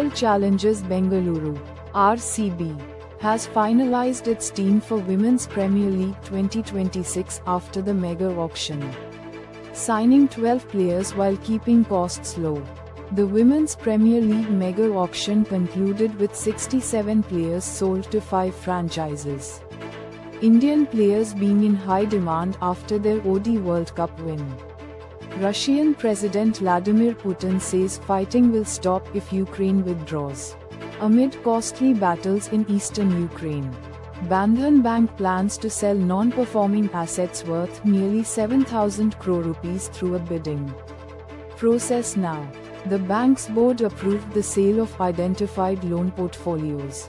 Royal Challengers Bengaluru (RCB) has finalized its team for Women's Premier League 2026 after the mega auction, signing 12 players while keeping costs low. The Women's Premier League mega auction concluded with 67 players sold to 5 franchises. Indian players being in high demand after their ODI World Cup win. Russian President Vladimir Putin says fighting will stop if Ukraine withdraws. Amid costly battles in eastern Ukraine, Bandhan Bank plans to sell non-performing assets worth nearly 7,000 crore rupees through a bidding process now. The bank's board approved the sale of identified loan portfolios.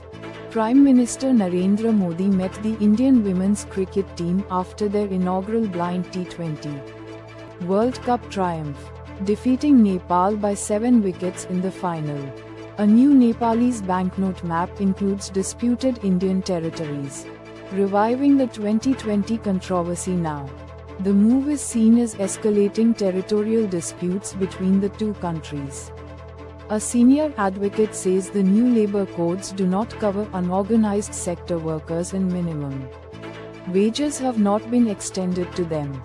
Prime Minister Narendra Modi met the Indian women's cricket team after their inaugural blind T20 World Cup triumph, defeating Nepal by 7 wickets in the final. A new Nepalese banknote map includes disputed Indian territories, reviving the 2020 controversy now. The move is seen as escalating territorial disputes between the two countries. A senior advocate says the new labor codes do not cover unorganized sector workers and minimum wages have not been extended to them.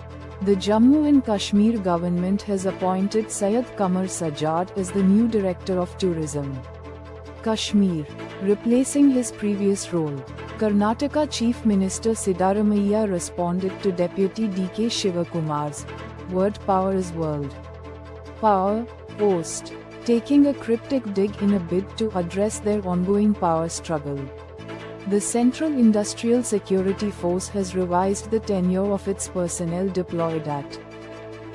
The Jammu and Kashmir government has appointed Syed Qamar Sajjad as the new Director of Tourism, Kashmir, replacing his previous role. Karnataka Chief Minister Siddaramaiah responded to Deputy D.K. Shivakumar's "Word Power is World Power" post, taking a cryptic dig in a bid to address their ongoing power struggle. The Central Industrial Security Force has revised the tenure of its personnel deployed at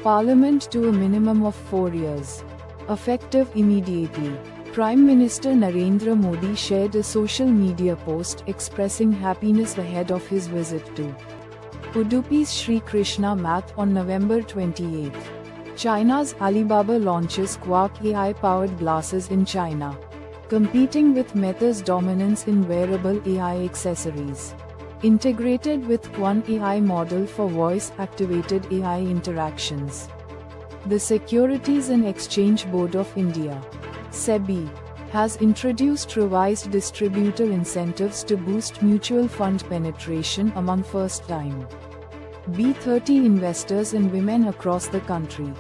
Parliament to a minimum of 4 years. Effective immediately, Prime Minister Narendra Modi shared a social media post expressing happiness ahead of his visit to Udupi's Sri Krishna Math on November 28. China's Alibaba launches Quark AI-powered glasses in China, competing with Meta's dominance in wearable AI accessories. Integrated with Quan AI model for voice-activated AI interactions. The Securities and Exchange Board of India, SEBI, has introduced revised distributor incentives to boost mutual fund penetration among first-time B30 investors and women across the country.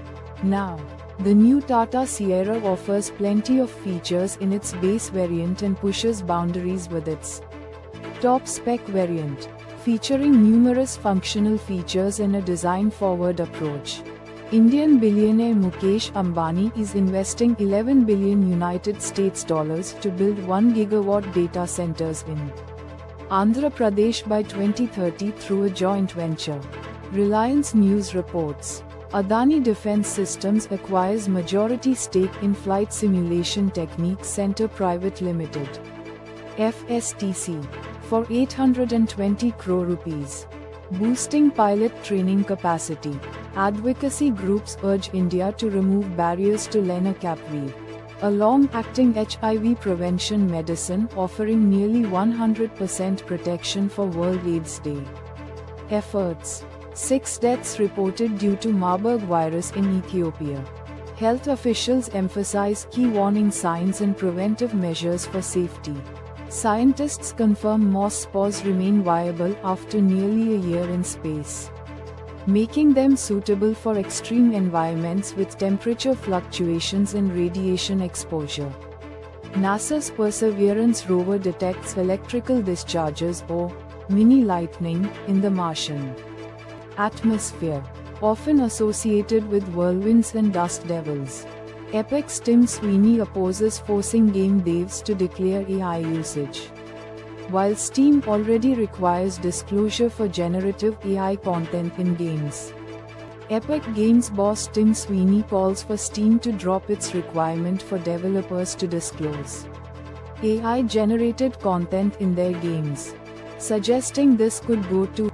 Now, the new Tata Sierra offers plenty of features in its base variant and pushes boundaries with its top spec variant, featuring numerous functional features and a design-forward approach. Indian billionaire Mukesh Ambani is investing $11 billion United States dollars to build 1 gigawatt data centers in Andhra Pradesh by 2030 through a joint venture. Reliance News reports. Adani Defence Systems acquires majority stake in Flight Simulation Techniques Centre Private Limited (FSTC) for 820 crore rupees, boosting pilot training capacity. Advocacy groups urge India to remove barriers to lenacapavir, a long-acting HIV prevention medicine offering nearly 100% protection for World AIDS Day. Efforts. 6 deaths reported due to Marburg virus in Ethiopia. Health officials emphasize key warning signs and preventive measures for safety. Scientists confirm moss spores remain viable after nearly a year in space, making them suitable for extreme environments with temperature fluctuations and radiation exposure. NASA's Perseverance rover detects electrical discharges or mini lightning in the Martian atmosphere, often associated with whirlwinds and dust devils. Epic's Tim Sweeney opposes forcing game devs to declare AI usage, while Steam already requires disclosure for generative AI content in games. Epic Games boss Tim Sweeney calls for Steam to drop its requirement for developers to disclose AI-generated content in their games, suggesting this could go too